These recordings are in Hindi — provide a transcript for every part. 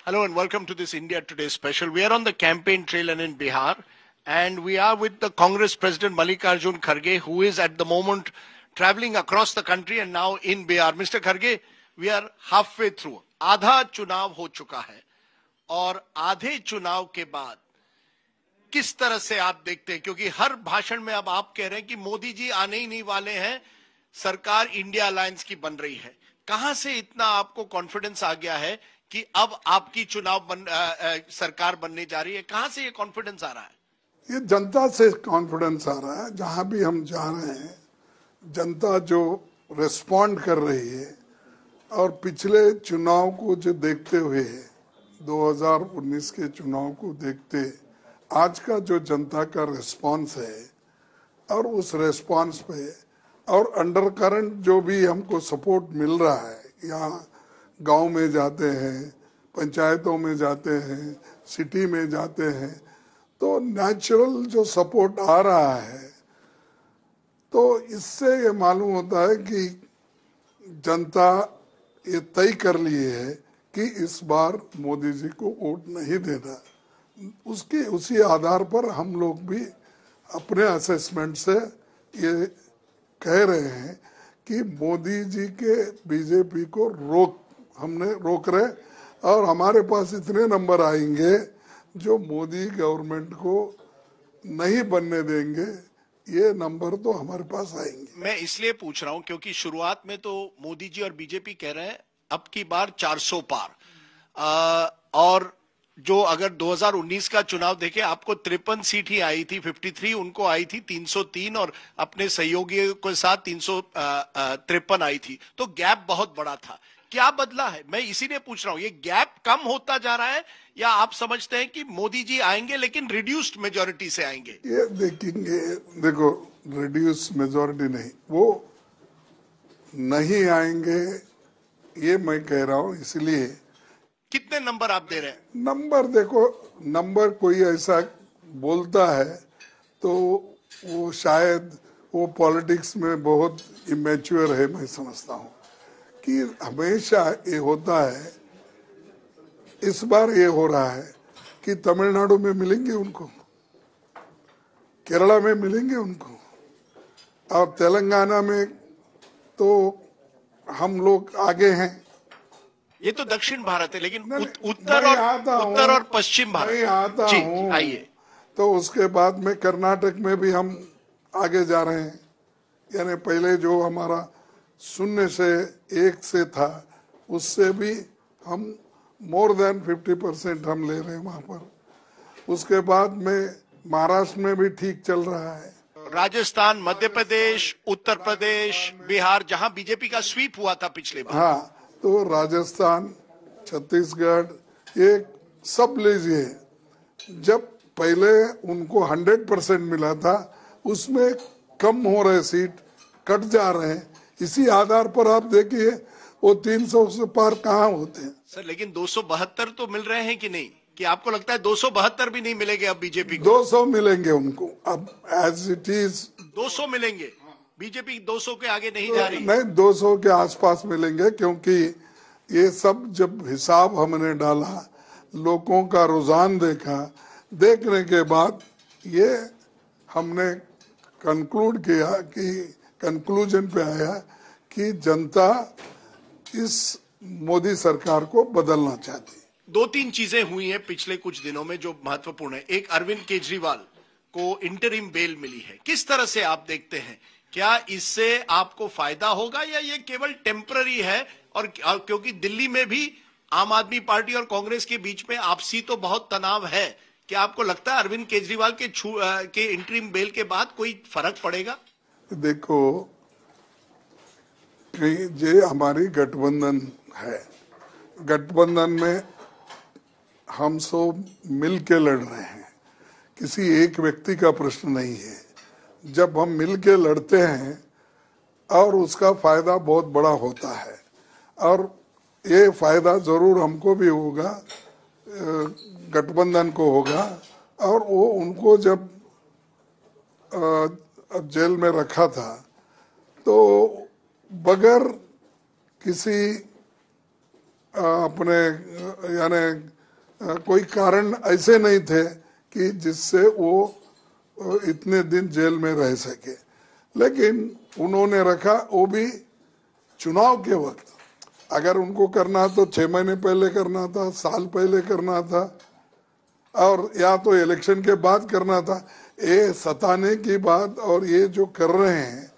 Hello and welcome to this India Today special. We are on the campaign trail and in Bihar, and we are with the Congress President Mallikarjun Kharge, who is at the moment traveling across the country and now in Bihar. Mr. Kharge, we are halfway through. आधा चुनाव हो चुका है और आधे चुनाव के बाद किस तरह से आप देखते हैं, क्योंकि हर भाषण में अब आप कह रहे हैं कि मोदी जी आने ही नहीं वाले हैं, सरकार इंडिया अलायंस की बन रही है। कहां से इतना आपको कॉन्फिडेंस आ गया है कि अब आपकी सरकार बनने जा रही है? कहां से ये कॉन्फिडेंस आ रहा है? ये जनता से कॉन्फिडेंस आ रहा है। जहां भी हम जा रहे हैं, जनता जो रिस्पॉन्ड कर रही है और पिछले चुनाव को जो देखते हुए 2019 के चुनाव को देखते आज का जो जनता का रिस्पांस है और उस रिस्पांस पे और अंडर करंट जो भी हमको सपोर्ट मिल रहा है, यहाँ गांव में जाते हैं, पंचायतों में जाते हैं, सिटी में जाते हैं, तो नेचुरल जो सपोर्ट आ रहा है, तो इससे ये मालूम होता है कि जनता ये तय कर लिए है कि इस बार मोदी जी को वोट नहीं देना। उसी आधार पर हम लोग भी अपने असेसमेंट से ये कह रहे हैं कि मोदी जी के बीजेपी को हमने रोक रहे और हमारे पास इतने नंबर आएंगे जो मोदी गवर्नमेंट को नहीं बनने देंगे। ये नंबर तो हमारे पास आएंगे। मैं इसलिए पूछ रहा हूं क्योंकि शुरुआत में तो मोदी जी और बीजेपी कह रहे हैं अब की बार 400 पार, और जो अगर 2019 का चुनाव देखें, आपको 53 सीट ही आई थी, 53, उनको आई थी 303 और अपने सहयोगियों के साथ 353 आई थी, तो गैप बहुत बड़ा था। क्या बदला है? मैं इसीलिए पूछ रहा हूं, ये गैप कम होता जा रहा है या आप समझते हैं कि मोदी जी आएंगे लेकिन रिड्यूस्ड मेजोरिटी से आएंगे? ये देखो रिड्यूस्ड मेजोरिटी नहीं, वो नहीं आएंगे ये मैं कह रहा हूं। इसलिए कितने नंबर आप दे रहे हैं? नंबर देखो, नंबर कोई ऐसा बोलता है तो वो शायद वो पॉलिटिक्स में बहुत इमेच्योर है। मैं समझता हूँ कि हमेशा ये होता है, इस बार ये हो रहा है कि तमिलनाडु में मिलेंगे उनको, केरला में मिलेंगे उनको, और तेलंगाना में तो हम लोग आगे हैं। ये तो दक्षिण भारत है, लेकिन उत्तर और पश्चिम भारत मैं आता हूँ। आइए, तो उसके बाद में कर्नाटक में भी हम आगे जा रहे हैं। यानी पहले जो हमारा 0 से 1 से था, उससे भी हम मोर देन 50% हम ले रहे हैं वहां पर। उसके बाद में महाराष्ट्र में भी ठीक चल रहा है। राजस्थान, मध्य प्रदेश, उत्तर प्रदेश, बिहार, जहां बीजेपी का स्वीप हुआ था पिछले बार। हाँ, तो राजस्थान, छत्तीसगढ़, ये सब लीजिए, जब पहले उनको 100% मिला था, उसमें कम हो रहे सीट, कट जा रहे हैं। इसी आधार पर आप देखिए वो 300 से पार कहाँ होते हैं सर। लेकिन 272 तो मिल रहे हैं कि नहीं? कि आपको लगता है 272 भी नहीं मिलेंगे अब बीजेपी को? 200 मिलेंगे उनको अब, एज इट इज 200 मिलेंगे। बीजेपी 200 के आगे नहीं जा रही? नहीं, 200 के आसपास मिलेंगे, क्योंकि ये सब जब हिसाब हमने डाला, लोगों का रुझान देखा, देखने के बाद ये हमने कंक्लूजन पे आया कि जनता इस मोदी सरकार को बदलना चाहती। 2-3 चीजें हुई हैं पिछले कुछ दिनों में जो महत्वपूर्ण है। एक, अरविंद केजरीवाल को इंटरिम बेल मिली है। किस तरह से आप देखते हैं, क्या इससे आपको फायदा होगा या ये केवल टेम्पररी है? और क्योंकि दिल्ली में भी आम आदमी पार्टी और कांग्रेस के बीच में आपसी तो बहुत तनाव है, क्या आपको लगता है अरविंद केजरीवाल के इंटरिम बेल के बाद कोई फर्क पड़ेगा? देखो, ये हमारी गठबंधन है, गठबंधन में हम सब मिल के लड़ रहे हैं, किसी एक व्यक्ति का प्रश्न नहीं है। जब हम मिल के लड़ते हैं और उसका फायदा बहुत बड़ा होता है, और ये फायदा जरूर हमको भी होगा, गठबंधन को होगा। और वो उनको जब जेल में रखा था तो बगैर किसी अपने यानी कोई कारण ऐसे नहीं थे कि जिससे वो इतने दिन जेल में रह सके, लेकिन उन्होंने रखा, वो भी चुनाव के वक्त। अगर उनको करना तो 6 महीने पहले करना था, साल पहले करना था, और या तो इलेक्शन के बाद करना था। ये सताने की बात और ये जो कर रहे हैं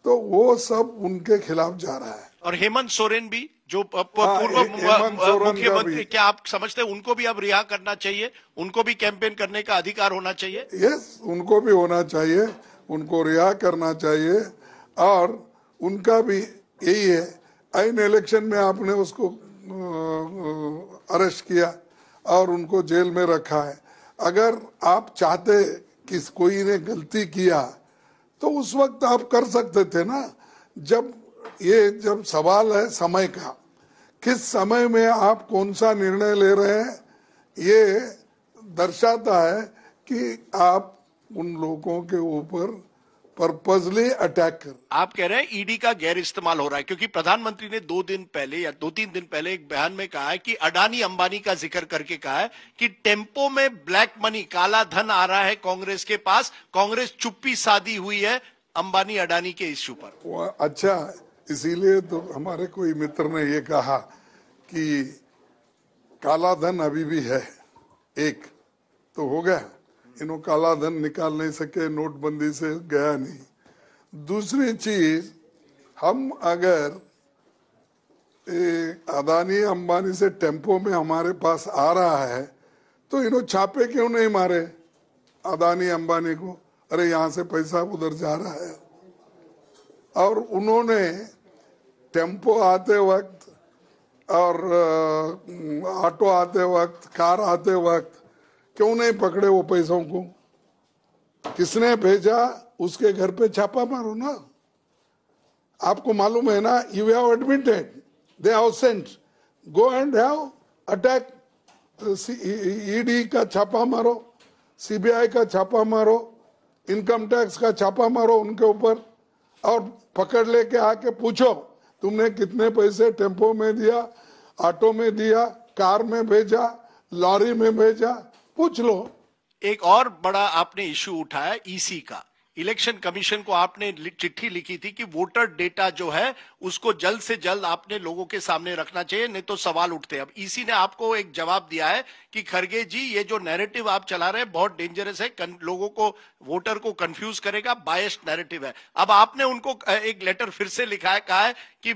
तो वो सब उनके खिलाफ जा रहा है। और हेमंत सोरेन भी जो पूर्व हेमंत सोरेन का मुख्यमंत्री, भी। क्या आप समझते हैं उनको भी अब रिहा करना चाहिए? उनको भी कैंपेन करने का अधिकार होना चाहिए? यस, उनको भी होना चाहिए, उनको रिहा करना चाहिए। और उनका भी यही है, आइन इलेक्शन में आपने उसको अरेस्ट किया और उनको जेल में रखा है। अगर आप चाहते कि कोई ने गलती किया तो उस वक्त आप कर सकते थे ना। जब सवाल है समय का, किस समय में आप कौन सा निर्णय ले रहे हैं, ये दर्शाता है कि आप उन लोगों के ऊपर पर्पसली अटैक कर। आप कह रहे हैं ईडी का गैर इस्तेमाल हो रहा है, क्योंकि प्रधानमंत्री ने 2 दिन पहले या 2-3 दिन पहले एक बयान में कहा है कि अडानी अंबानी का जिक्र करके कहा है कि टेम्पो में ब्लैक मनी, काला धन आ रहा है कांग्रेस के पास, कांग्रेस चुप्पी साधी हुई है अंबानी अडानी के इश्यू पर। अच्छा, इसीलिए तो हमारे कोई मित्र ने ये कहा कि काला धन अभी भी है, एक तो हो गया, इन्हों काला धन निकाल नहीं सके, नोटबंदी से गया नहीं। दूसरी चीज, हम अगर अदानी अंबानी से टेम्पो में हमारे पास आ रहा है तो इन्हों छापे क्यों नहीं मारे अदानी अंबानी को? अरे यहाँ से पैसा उधर जा रहा है। और उन्होंने टेम्पो आते वक्त और ऑटो आते वक्त, कार आते वक्त क्यों नहीं पकड़े वो पैसों को? किसने भेजा, उसके घर पे छापा मारो ना। आपको मालूम है ना, you have admitted they have sent, go and have attack. ED का छापा मारो, सीबीआई का छापा मारो, इनकम टैक्स का छापा मारो उनके ऊपर, और पकड़ लेके आके पूछो तुमने कितने पैसे टेम्पो में दिया, ऑटो में दिया, कार में भेजा, लॉरी में भेजा, पूछ लो। एक और बड़ा आपने इश्यू उठाया ईसी का। इलेक्शन कमीशन को आपने चिट्ठी लिखी थी कि वोटर डेटा जो है उसको जल्द से जल्द आपने लोगों के सामने रखना चाहिए, नहीं तो सवाल उठते हैं। अब ईसी ने आपको एक जवाब दिया है कि खरगे जी, ये जो नैरेटिव आप चला रहे हैं बहुत डेंजरस है, लोगों को, वोटर को कंफ्यूज करेगा, बायस्ड नैरेटिव है। अब आपने उनको एक लेटर फिर से लिखा है, कहा है कि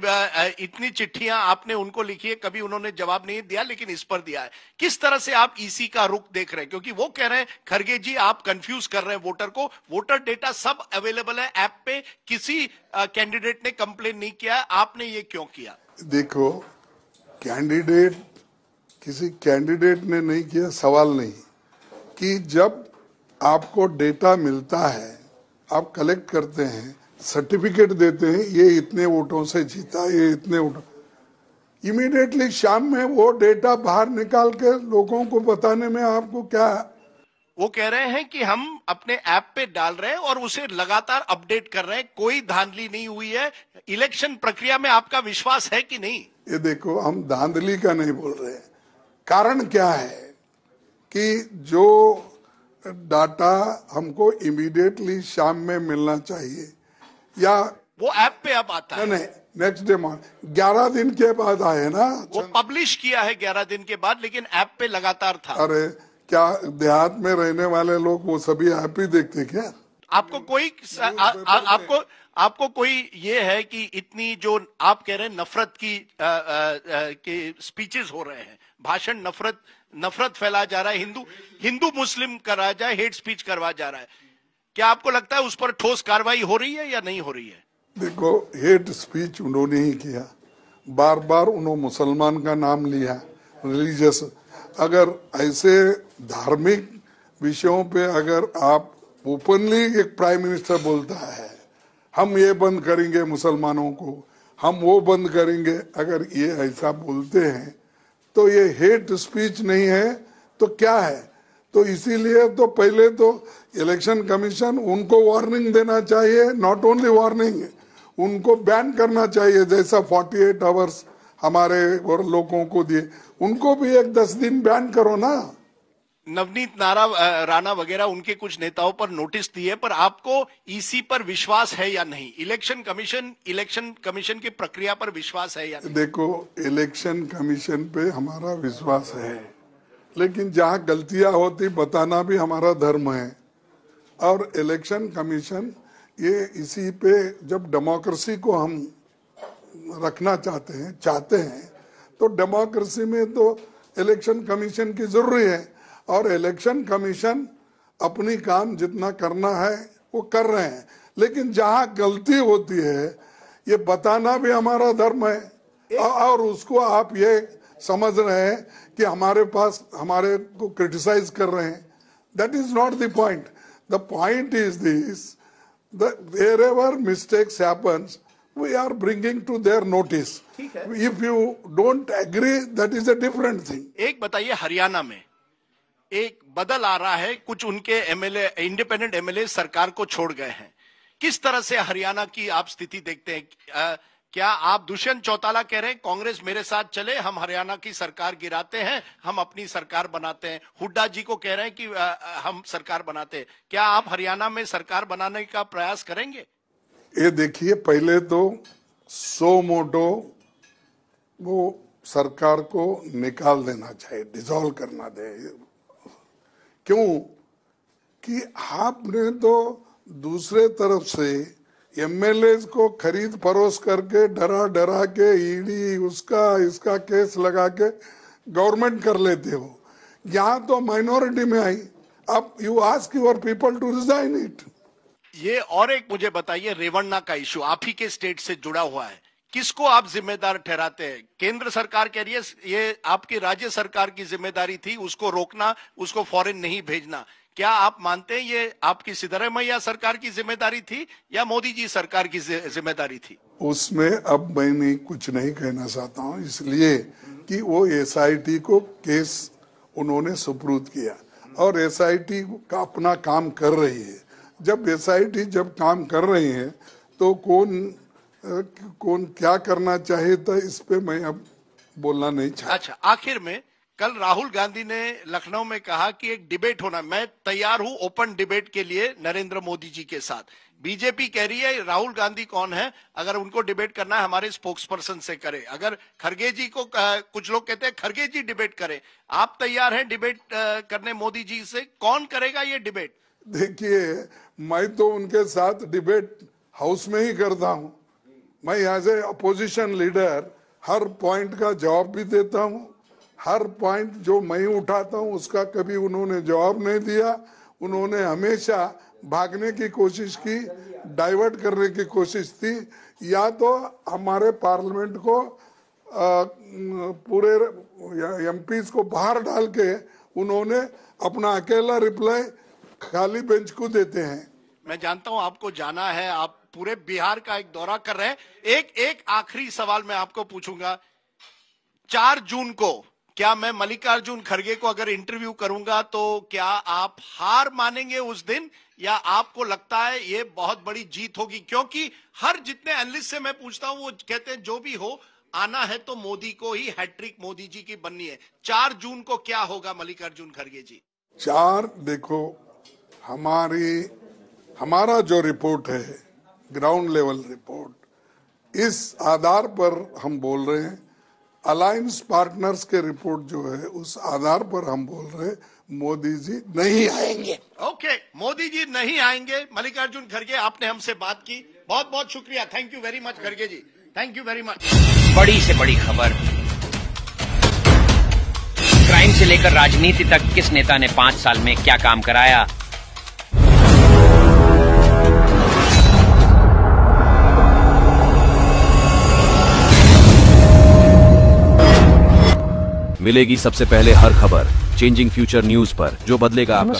इतनी चिट्ठियां आपने उनको लिखी है, कभी उन्होंने जवाब नहीं दिया, लेकिन इस पर दिया है। किस तरह से आप ईसी का रुख देख रहे हैं? क्योंकि वो कह रहे हैं खरगे जी आप कंफ्यूज कर रहे हैं वोटर को, वोटर डेटा सब अवेलेबल है ऐप पे, किसी कैंडिडेट ने कंप्लेन नहीं किया, आपने ये क्यों किया? देखो, किसी कैंडिडेट ने नहीं किया, सवाल नहीं। कि जब आपको डेटा मिलता है, आप कलेक्ट करते हैं, सर्टिफिकेट देते हैं, ये इतने वोटों से जीता, ये इतने वोटों, इमीडिएटली शाम में वो डेटा बाहर निकाल के लोगों को बताने में आपको क्या है? वो कह रहे हैं कि हम अपने ऐप पे डाल रहे हैं और उसे लगातार अपडेट कर रहे हैं, कोई धांधली नहीं हुई है। इलेक्शन प्रक्रिया में आपका विश्वास है कि नहीं? ये देखो, हम धांधली का नहीं बोल रहे। कारण क्या है कि जो डाटा हमको इमीडिएटली शाम में मिलना चाहिए, या वो ऐप पे अब आता है? नहीं, नेक्स्ट डे मॉर्निंग, 11 दिन के बाद आए ना। वो पब्लिश किया है 11 दिन के बाद, लेकिन ऐप पे लगातार था। अरे क्या देहात में रहने वाले लोग वो सभी ऐप ही देखते क्या? आपको कोई आपको कोई ये है कि इतनी जो आप कह रहे हैं नफरत की स्पीचेस हो रहे हैं, भाषण, नफरत फैला जा रहा है, हिंदू मुस्लिम करा जाए, हेट स्पीच करवा जा रहा है, क्या आपको लगता है उस पर ठोस कार्रवाई हो रही है या नहीं हो रही है? देखो, हेट स्पीच उन्होंने ही किया, बार बार उन्होंने मुसलमान का नाम लिया, रिलीजियस। अगर ऐसे धार्मिक विषयों पे अगर आप ओपनली, एक प्राइम मिनिस्टर बोलता है हम ये बंद करेंगे मुसलमानों को, हम वो बंद करेंगे, अगर ये ऐसा बोलते हैं तो ये हेट स्पीच नहीं है तो क्या है? तो इसीलिए तो पहले तो इलेक्शन कमीशन उनको वार्निंग देना चाहिए, नॉट ओनली वार्निंग, उनको बैन करना चाहिए, जैसा 48 आवर्स हमारे और लोगों को दिए, उनको भी एक 10 दिन बैन करो ना। नवनीत राणा वगैरह उनके कुछ नेताओं पर नोटिस दिए, पर आपको ईसी पर विश्वास है या नहीं? इलेक्शन कमीशन की प्रक्रिया पर विश्वास है या नहीं? देखो, इलेक्शन कमीशन पे हमारा विश्वास है, लेकिन जहाँ गलतियां होती बताना भी हमारा धर्म है। और इलेक्शन कमीशन ये इसी पे, जब डेमोक्रेसी को हम रखना चाहते हैं तो डेमोक्रेसी में तो इलेक्शन कमीशन की जरूरी है। और इलेक्शन कमीशन अपनी काम जितना करना है वो कर रहे हैं, लेकिन जहां गलती होती है ये बताना भी हमारा धर्म है। और उसको आप ये समझ रहे हैं कि हमारे हमारे को क्रिटिसाइज कर रहे हैं। That is not the point. The point is this, wherever mistakes happens, we are bringing to their notice. If you don't agree, that is a different thing. एक बताइए, हरियाणा में एक बदल आ रहा है, कुछ उनके एमएलए, इंडिपेंडेंट एमएलए सरकार को छोड़ गए हैं। किस तरह से हरियाणा की आप स्थिति देखते हैं? क्या आप दुष्यंत चौटाला कह रहे हैं कांग्रेस मेरे साथ चले, हम हरियाणा की सरकार गिराते हैं, हम अपनी सरकार बनाते हैं? हुड्डा जी को कह रहे हैं कि हम सरकार बनाते हैं। क्या आप हरियाणा में सरकार बनाने का प्रयास करेंगे? ये देखिए, पहले तो सो मोटो वो सरकार को निकाल देना चाहिए, डिसॉल्व करना दे। क्यों कि आपने तो दूसरे तरफ से एमएलए को खरीद फरोश करके डरा के ईडी इसका केस लगा के गवर्नमेंट कर लेते हो। यहाँ तो माइनॉरिटी में आई, अब you ask your people to resign it. ये और एक मुझे बताइए, रेवन्ना का इशू आप ही के स्टेट से जुड़ा हुआ है, किसको आप जिम्मेदार ठहराते हैं? केंद्र सरकार कह रही है ये आपकी राज्य सरकार की जिम्मेदारी थी, उसको रोकना, उसको फॉरेन नहीं भेजना। क्या आप मानते हैं ये आपकी सिद्धरामैया सरकार की जिम्मेदारी थी या मोदी जी सरकार की जिम्मेदारी थी? उसमें अब मैं कुछ नहीं कहना चाहता हूं, इसलिए कि वो एसआईटी को केस उन्होंने सुपुर्द किया और एसआईटी का अपना काम कर रही है। जब एसआईटी काम कर रही है तो कौन क्या करना चाहिए था, इस पे मैं अब बोलना नहीं चाहता। अच्छा, आखिर में कल राहुल गांधी ने लखनऊ में कहा कि एक डिबेट होना, मैं तैयार हूं ओपन डिबेट के लिए नरेंद्र मोदी जी के साथ। बीजेपी कह रही है राहुल गांधी कौन है, अगर उनको डिबेट करना है हमारे स्पोक्स पर्सन से करे। अगर खरगे जी को, कुछ लोग कहते हैं खरगे जी डिबेट करें, आप तैयार हैं डिबेट करने मोदी जी से? कौन करेगा ये डिबेट? देखिए, मैं तो उनके साथ डिबेट हाउस में ही करता हूं। मैं एज ए अपोजिशन लीडर हर पॉइंट का जवाब भी देता हूं। हर पॉइंट जो मैं उठाता हूं उसका कभी उन्होंने जवाब नहीं दिया। उन्होंने हमेशा भागने की कोशिश की, डाइवर्ट करने की कोशिश थी, या तो हमारे पार्लियामेंट को पूरे एमपीज को बाहर डाल के उन्होंने अपना अकेला रिप्लाई खाली बेंच को देते हैं। मैं जानता हूं आपको जाना है, आप पूरे बिहार का एक दौरा कर रहे हैं। एक आखिरी सवाल मैं आपको पूछूंगा, 4 जून को क्या मैं मल्लिकार्जुन खड़गे को अगर इंटरव्यू करूंगा तो क्या आप हार मानेंगे उस दिन, या आपको लगता है ये बहुत बड़ी जीत होगी? क्योंकि हर जितने एनालिस्ट से मैं पूछता हूं वो कहते हैं जो भी हो आना है तो मोदी को ही, हैट्रिक मोदी जी की बननी है। 4 जून को क्या होगा मल्लिकार्जुन खड़गे जी? 4 देखो, हमारा जो रिपोर्ट है, ग्राउंड लेवल रिपोर्ट, इस आधार पर हम बोल रहे हैं। अलायंस पार्टनर्स के रिपोर्ट जो है उस आधार पर हम बोल रहे हैं मोदी जी नहीं आएंगे। ओके, मोदी जी नहीं आएंगे। मल्लिकार्जुन खड़गे, आपने हमसे बात की, बहुत बहुत शुक्रिया। थैंक यू वेरी मच खड़गे जी, थैंक यू वेरी मच। बड़ी से बड़ी खबर, क्राइम से लेकर राजनीति तक किस नेता ने 5 साल में क्या काम कराया। मिलेगी सबसे पहले हर खबर चेंजिंग फ्यूचर न्यूज पर, जो बदलेगा आपका